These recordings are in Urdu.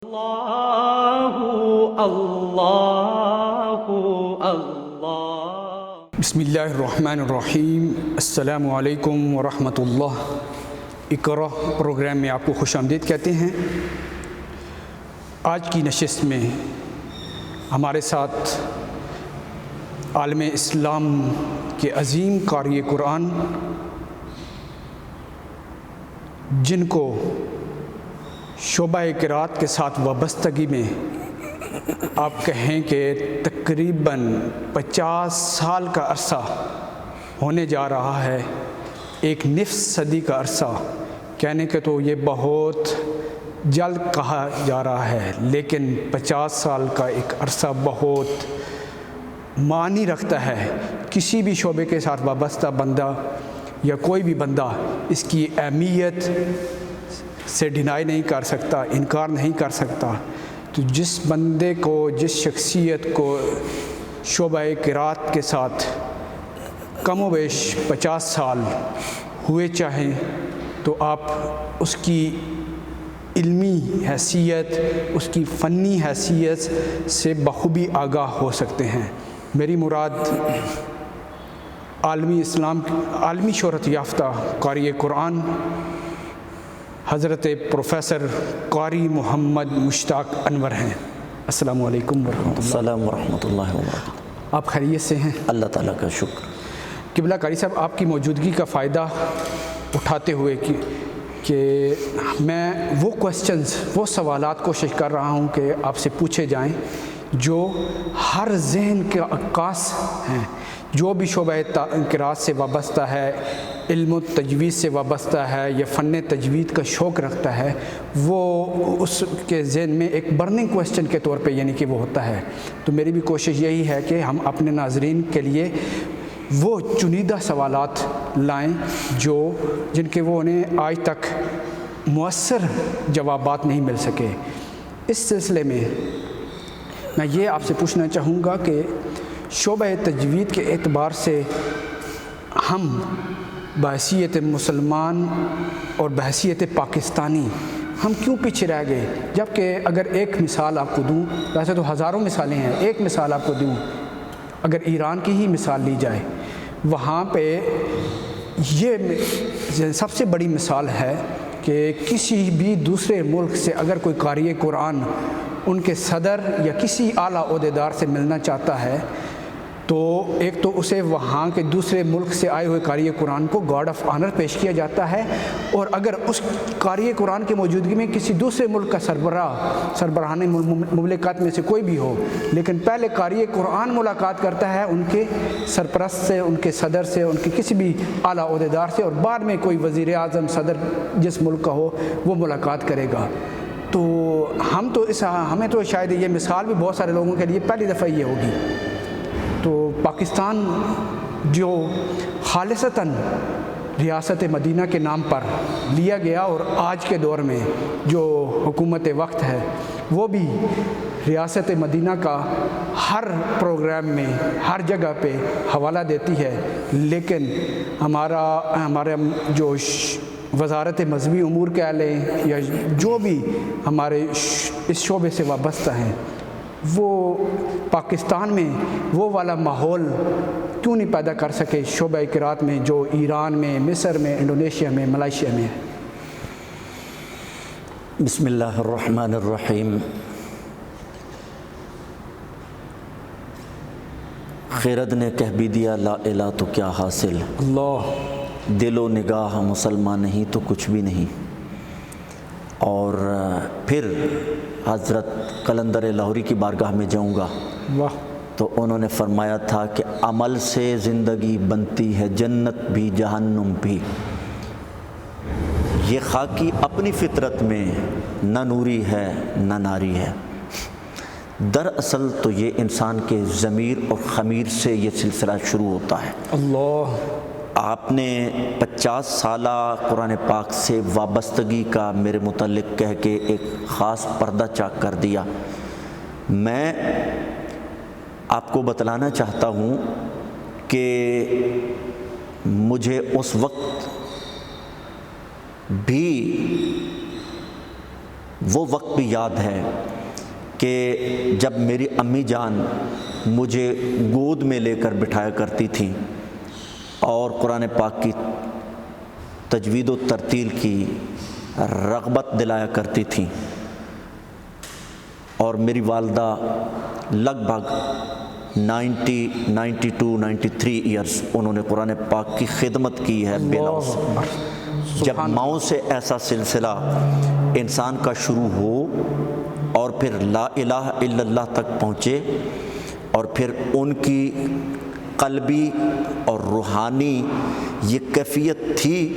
بسم اللہ الرحمن الرحیم۔ السلام علیکم ورحمۃ اللہ۔ اقرا پروگرام میں آپ کو خوش آمدید کہتے ہیں۔ آج کی نشست میں ہمارے ساتھ عالم اسلام کے عظیم قاری قرآن، جن کو شعبہ قرات کے ساتھ وابستگی میں آپ کہیں کہ تقریباً 50 سال کا عرصہ ہونے جا رہا ہے، ایک نصف صدی کا عرصہ کہنے کے تو یہ بہت جلد کہا جا رہا ہے، لیکن 50 سال کا ایک عرصہ بہت معنی رکھتا ہے۔ کسی بھی شعبے کے ساتھ وابستہ بندہ یا کوئی بھی بندہ اس کی اہمیت سے ڈینائی نہیں کر سکتا، انکار نہیں کر سکتا۔ تو جس بندے کو، جس شخصیت کو شعبہ قرات کے ساتھ کم و بیش 50 سال ہوئے چاہیں، تو آپ اس کی علمی حیثیت، اس کی فنی حیثیت سے بخوبی آگاہ ہو سکتے ہیں۔ میری مراد عالمی شہرت یافتہ قاری قرآن حضرت پروفیسر قاری محمد مشتاق انور ہیں۔ السلام علیکم ورحمۃ اللہ۔ السلام ورحمۃ اللہ وبرکاتہ۔ آپ خیریت سے ہیں؟ اللہ تعالیٰ کا شکر۔ قبلہ قاری صاحب، آپ کی موجودگی کا فائدہ اٹھاتے ہوئے کہ میں وہ کوسچنز، وہ سوالات کوشش کر رہا ہوں کہ آپ سے پوچھے جائیں جو ہر ذہن کے عکاس ہیں، جو بھی شعبہ قرات سے وابستہ ہے، علم و تجوید سے وابستہ ہے یا فن تجوید کا شوق رکھتا ہے، وہ اس کے ذہن میں ایک برننگ کوسچن کے طور پہ یعنی کہ وہ ہوتا ہے۔ تو میری بھی کوشش یہی ہے کہ ہم اپنے ناظرین کے لیے وہ چنیدہ سوالات لائیں جن کے وہ انہیں آج تک مؤثر جوابات نہیں مل سکے۔ اس سلسلے میں میں یہ آپ سے پوچھنا چاہوں گا کہ شعبہ تجوید کے اعتبار سے ہم بحیثیت مسلمان اور بحیثیت پاکستانی ہم کیوں پیچھے رہ گئے؟ جبکہ اگر ایک مثال آپ کو دوں، ویسے تو ہزاروں مثالیں ہیں، ایک مثال آپ کو دوں، اگر ایران کی ہی مثال لی جائے، وہاں پہ یہ سب سے بڑی مثال ہے کہ کسی بھی دوسرے ملک سے اگر کوئی قاری قرآن ان کے صدر یا کسی اعلیٰ عہدیدار سے ملنا چاہتا ہے، تو ایک تو اسے وہاں کے دوسرے ملک سے آئے ہوئے قاری قرآن کو گارڈ آف آنر پیش کیا جاتا ہے، اور اگر اس قاری قرآن کی موجودگی میں کسی دوسرے ملک کا سربراہان مملکت میں سے کوئی بھی ہو، لیکن پہلے قاری قرآن ملاقات کرتا ہے ان کے سرپرست سے، ان کے صدر سے، ان کے کسی بھی اعلیٰ عہدیدار سے، اور بعد میں کوئی وزیر اعظم، صدر جس ملک کا ہو وہ ملاقات کرے گا۔ تو ہمیں تو شاید یہ مثال بھی بہت سارے لوگوں کے لیے پہلی دفعہ یہ ہوگی۔ تو پاکستان جو خالصتاً ریاست مدینہ کے نام پر لیا گیا، اور آج کے دور میں جو حکومت وقت ہے وہ بھی ریاست مدینہ کا ہر پروگرام میں ہر جگہ پہ حوالہ دیتی ہے، لیکن ہمارا جو وزارت مذہبی امور کے لیں یا جو بھی ہمارے اس شعبے سے وابستہ ہیں، وہ پاکستان میں وہ والا ماحول کیوں نہیں پیدا کر سکے شعبہ قرات میں جو ایران میں، مصر میں، انڈونیشیا میں، ملائیشیا میں ہے؟ بسم اللہ الرحمن الرحیم۔ خرد نے کہہ بھی دیا لا الہ تو کیا حاصل، اللہ، دل و نگاہ مسلمان نہیں تو کچھ بھی نہیں۔ اور پھر حضرت قلندر لاہوری کی بارگاہ میں جاؤں گا، واہ، تو انہوں نے فرمایا تھا کہ عمل سے زندگی بنتی ہے جنت بھی جہنم بھی۔ یہ خاکی اپنی فطرت میں نہ نوری ہے نہ ناری ہے۔ دراصل تو یہ انسان کے ضمیر اور خمیر سے یہ سلسلہ شروع ہوتا ہے۔ اللہ، آپ نے 50 سالہ قرآن پاک سے وابستگی کا میرے متعلق کہہ کے ایک خاص پردہ چاک کر دیا۔ میں آپ کو بتلانا چاہتا ہوں کہ مجھے اس وقت بھی وہ وقت بھی یاد ہے کہ جب میری امی جان مجھے گود میں لے کر بٹھایا کرتی تھیں اور قرآن پاک کی تجوید و ترتیل کی رغبت دلایا کرتی تھیں، اور میری والدہ لگ بھگ 92 ایئرز انہوں نے قرآن پاک کی خدمت کی ہے بے لوث۔ جب ماؤں سے ایسا سلسلہ انسان کا شروع ہو اور پھر لا الہ الا اللہ تک پہنچے، اور پھر ان کی قلبی اور روحانی یہ کیفیت تھی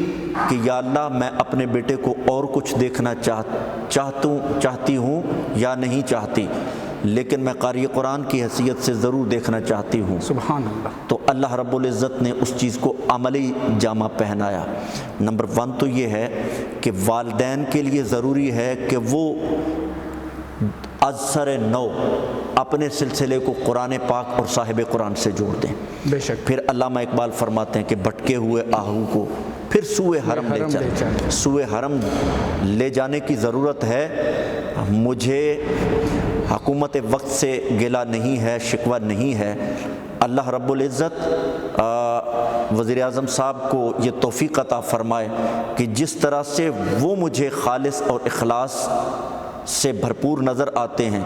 کہ یا اللہ میں اپنے بیٹے کو اور کچھ دیکھنا چاہتی ہوں یا نہیں چاہتی، لیکن میں قاری قرآن کی حیثیت سے ضرور دیکھنا چاہتی ہوں۔ سبحان اللہ۔ تو اللہ رب العزت نے اس چیز کو عملی جامہ پہنایا۔ نمبر 1 تو یہ ہے کہ والدین کے لیے ضروری ہے کہ وہ از سر نو اپنے سلسلے کو قرآن پاک اور صاحب قرآن سے جوڑ دیں۔ بے شک۔ پھر علامہ اقبال فرماتے ہیں کہ بھٹکے ہوئے آہو کو پھر سوئے حرم لے چلیں۔ سوئے حرم لے جانے کی ضرورت ہے۔ مجھے حکومت وقت سے گلہ نہیں ہے، شکوہ نہیں ہے۔ اللہ رب العزت وزیر اعظم صاحب کو یہ توفیق عطا فرمائے کہ جس طرح سے وہ مجھے خالص اور اخلاص سے بھرپور نظر آتے ہیں،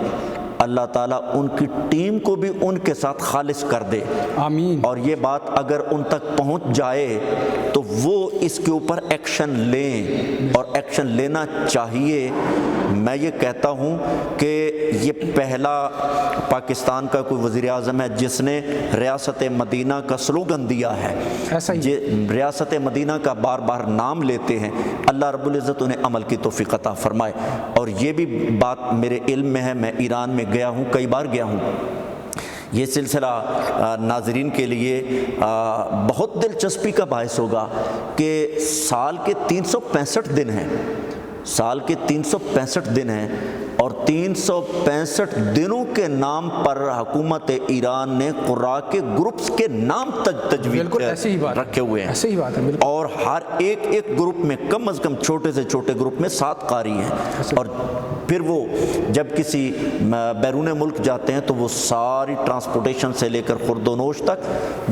اللہ تعالیٰ ان کی ٹیم کو بھی ان کے ساتھ خالص کر دے، آمین۔ اور یہ بات اگر ان تک پہنچ جائے تو وہ اس کے اوپر ایکشن لیں، اور ایکشن لینا چاہیے۔ میں یہ کہتا ہوں کہ یہ پہلا پاکستان کا کوئی وزیر اعظم ہے جس نے ریاست مدینہ کا سلوگن دیا ہے۔ ریاست مدینہ کا بار بار نام لیتے ہیں۔ اللہ رب العزت انہیں عمل کی توفیق عطا فرمائے۔ اور یہ بھی بات میرے علم میں ہے، میں ایران میں گیا ہوں، کئی بار گیا ہوں۔ یہ سلسلہ ناظرین کے لیے بہت دلچسپی کا باعث ہوگا کہ سال کے 365 دن ہیں، سال کے 365 دن ہیں، اور 365 دنوں کے نام پر حکومت ایران نے قراء کے گروپس کے نام تجویز رکھے ہوئے ہیں، اور ہر ایک گروپ میں کم از کم چھوٹے سے چھوٹے گروپ میں 7 قاری ہیں۔ اور پھر وہ جب کسی بیرون ملک جاتے ہیں تو وہ ساری ٹرانسپورٹیشن سے لے کر خورد و نوش تک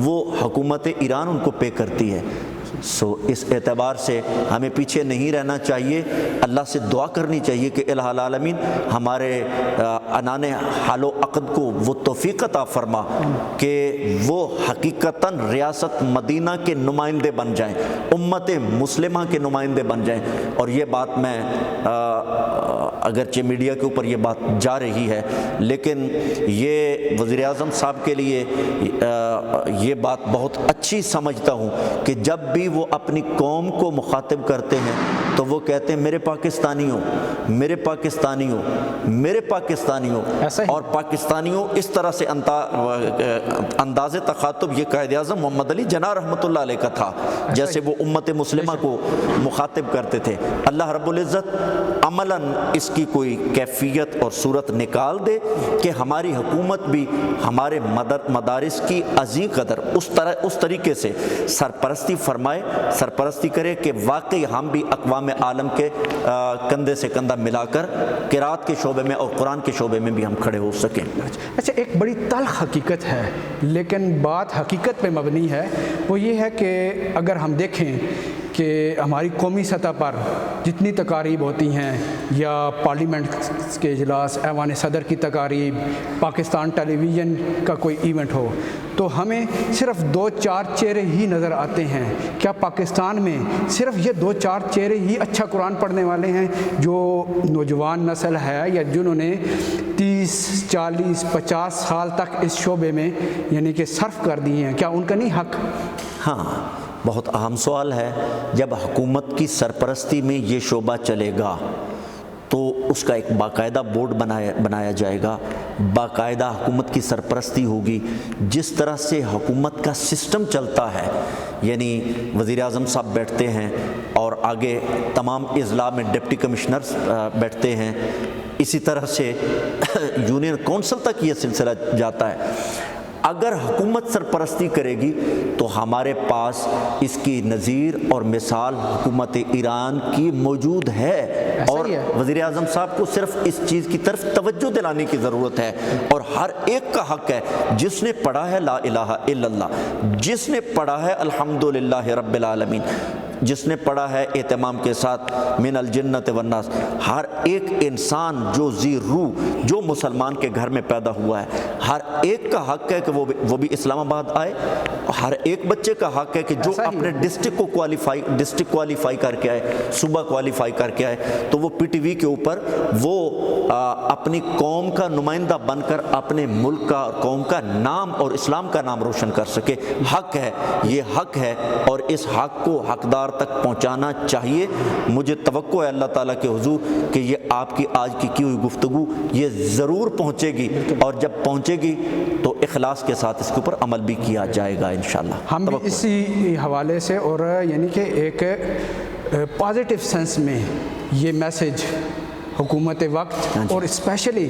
وہ حکومت ایران ان کو پے کرتی ہے۔ اس اعتبار سے ہمیں پیچھے نہیں رہنا چاہیے، اللہ سے دعا کرنی چاہیے کہ الہ العالمین ہمارے عنان حال و عقد کو وہ توفیق عطا فرما کہ وہ حقیقتاً ریاست مدینہ کے نمائندے بن جائیں، امت مسلمہ کے نمائندے بن جائیں۔ اور یہ بات میں اگرچہ میڈیا کے اوپر یہ بات جا رہی ہے، لیکن یہ وزیر اعظم صاحب کے لیے یہ بات بہت اچھی سمجھتا ہوں کہ جب بھی وہ اپنی قوم کو مخاطب کرتے ہیں تو وہ کہتے ہیں میرے پاکستانیوں، میرے پاکستانیوں، میرے پاکستانیوں۔ اور پاکستانیوں اس طرح سے انداز تخاطب یہ قائد اعظم محمد علی جناح رحمۃ اللہ علیہ کا تھا، جیسے وہ امت مسلمہ کو مخاطب کرتے تھے۔ اللہ رب العزت عملاً اس کی کوئی کیفیت اور صورت نکال دے کہ ہماری حکومت بھی ہمارے مدارس کی عظیم قدر اس طریقے سے سرپرستی فرمائے، سرپرستی کرے کہ واقعی ہم بھی اقوام عالم کے کندھے سے کندھا ملا کر قرات کے شعبے میں اور قرآن کے شعبے میں بھی ہم کھڑے ہو سکیں۔ اچھا، ایک بڑی تلخ حقیقت ہے لیکن بات حقیقت پہ مبنی ہے، وہ یہ ہے کہ اگر ہم دیکھیں کہ ہماری قومی سطح پر جتنی تقاریب ہوتی ہیں، یا پارلیمنٹ کے اجلاس، ایوان صدر کی تقاریب، پاکستان ٹیلی ویژن کا کوئی ایونٹ ہو، تو ہمیں صرف 2-4 چہرے ہی نظر آتے ہیں۔ کیا پاکستان میں صرف یہ 2-4 چہرے ہی اچھا قرآن پڑھنے والے ہیں جو نوجوان نسل ہے، یا جنہوں نے 30, 40, 50 سال تک اس شعبے میں یعنی کہ صرف کر دیے ہیں؟ کیا ان کا نہیں حق؟ ہاں، بہت اہم سوال ہے۔ جب حکومت کی سرپرستی میں یہ شعبہ چلے گا تو اس کا ایک باقاعدہ بورڈ بنایا جائے گا، باقاعدہ حکومت کی سرپرستی ہوگی۔ جس طرح سے حکومت کا سسٹم چلتا ہے، یعنی وزیر اعظم صاحب بیٹھتے ہیں اور آگے تمام اضلاع میں ڈپٹی کمشنرز بیٹھتے ہیں، اسی طرح سے یونین کونسل تک یہ سلسلہ جاتا ہے۔ اگر حکومت سرپرستی کرے گی تو ہمارے پاس اس کی نظیر اور مثال حکومت ایران کی موجود ہے، اور وزیر اعظم صاحب کو صرف اس چیز کی طرف توجہ دلانے کی ضرورت ہے، اور ہر ایک کا حق ہے جس نے پڑھا ہے لا الہ الا اللہ، جس نے پڑھا ہے الحمدللہ رب العالمین، جس نے پڑھا ہے اہتمام کے ساتھ من الجنت والناس، ہر ایک انسان جو ذی روح جو مسلمان کے گھر میں پیدا ہوا ہے، ہر ایک کا حق ہے کہ وہ بھی اسلام آباد آئے، ہر ایک بچے کا حق ہے کہ جو اپنے ڈسٹرکٹ کو کوالیفائی کر کے آئے، صوبہ کوالیفائی کر کے آئے، تو وہ پی ٹی وی کے اوپر وہ اپنی قوم کا نمائندہ بن کر اپنے ملک کا اور قوم کا نام اور اسلام کا نام روشن کر سکے۔ حق ہے، یہ حق ہے، اور اس حق کو حقدار تک پہنچانا چاہیے۔ مجھے توقع ہے اللہ تعالیٰ کے حضور کہ یہ آپ کی آج کی ہوئی گفتگو یہ ضرور پہنچے گی، اور جب پہنچے گی تو اخلاص کے ساتھ اس کے اوپر عمل بھی کیا جائے گا انشاءاللہ۔ ہم بھی اسی حوالے سے، اور یعنی کہ ایک پازیٹیو سینس میں یہ میسیج حکومت وقت اور اسپیشلی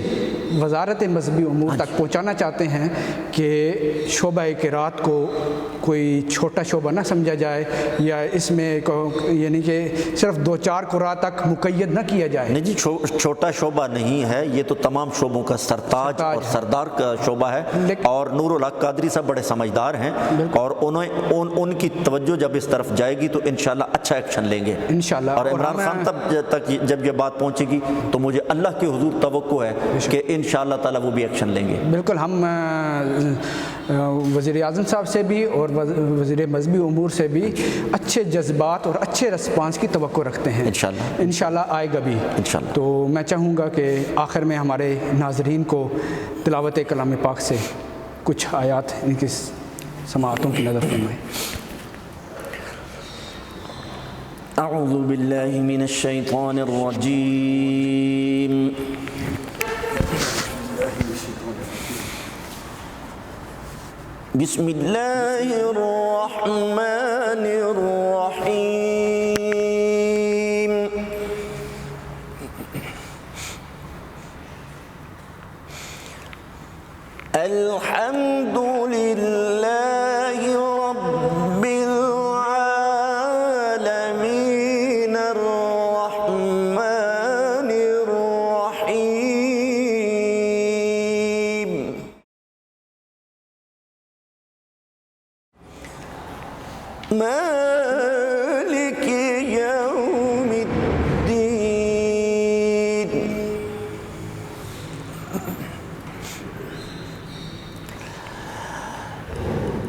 وزارت مذہبی امور تک پہنچانا چاہتے ہیں کہ شعبہ قرات کو کوئی چھوٹا شعبہ نہ سمجھا جائے، یا اس میں یعنی کہ صرف 2-4 قراء تک مقید نہ کیا جائے۔ نہیں جی، چھوٹا شعبہ نہیں ہے، یہ تو تمام شعبوں کا سرتاج اور سردار کا شعبہ ہے، اور نور الحق قادری صاحب بڑے سمجھدار ہیں، اور ان کی توجہ جب اس طرف جائے گی تو انشاءاللہ اچھا ایکشن لیں گے انشاءاللہ۔ اور عمران خان تک جب یہ بات پہنچے گی تو مجھے اللہ کے حضور توقع ہے کہ انشاءاللہ تعالیٰ وہ بھی ایکشن لیں گے۔ بالکل، ہم وزیر اعظم صاحب سے بھی اور وزیر مذہبی امور سے بھی اچھے جذبات اور اچھے رسپانس کی توقع رکھتے ہیں، انشاءاللہ آئے گا بھی انشاءاللہ۔ تو میں چاہوں گا کہ آخر میں ہمارے ناظرین کو تلاوت کلام پاک سے کچھ آیات ان کی سماعتوں کی نظر فرمائیں۔ اعوذ باللہ من الشیطان الرجیم، بسم اللہ الرحمن الرحیم، الحمد للہ رب العالمین الرحمن الرحیم، مالک یوم الدین،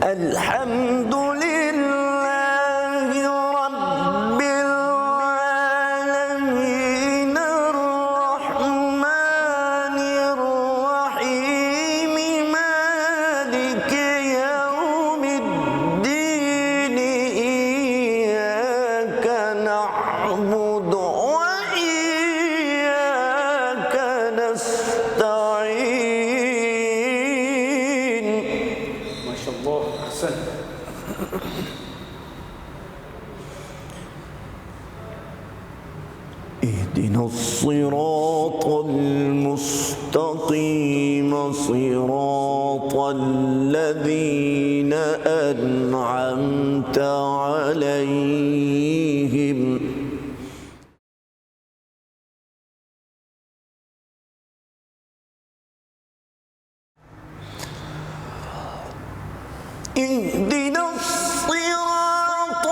الحمد للہ رب العالمین الرحمن الرحیم، مالک یوم الدین، ایاک نعبد وإیاک نستعین۔ اهدنا الصراط المستقيم، صراط الذين أنعمت عليهم اهدنا الصراط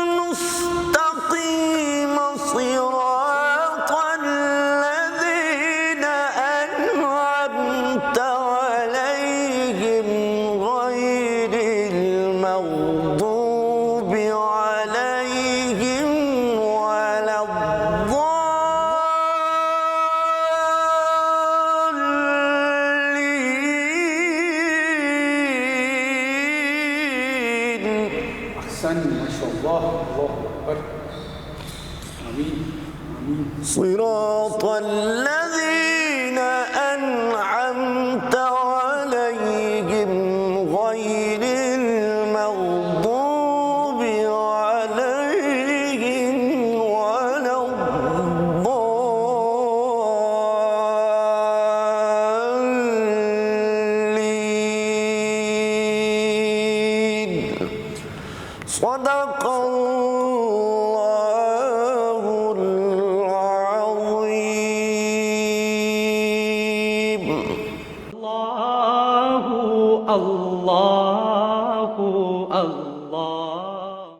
المستقيم، صراط الذين أنعمت عليهم غير المغضوب عليهم ولا صراط الذين أنعمت عليهم غير المغضوب عليهم ولا الضالين۔ صدق اللہ العظیم. اللہ اللہ اللہ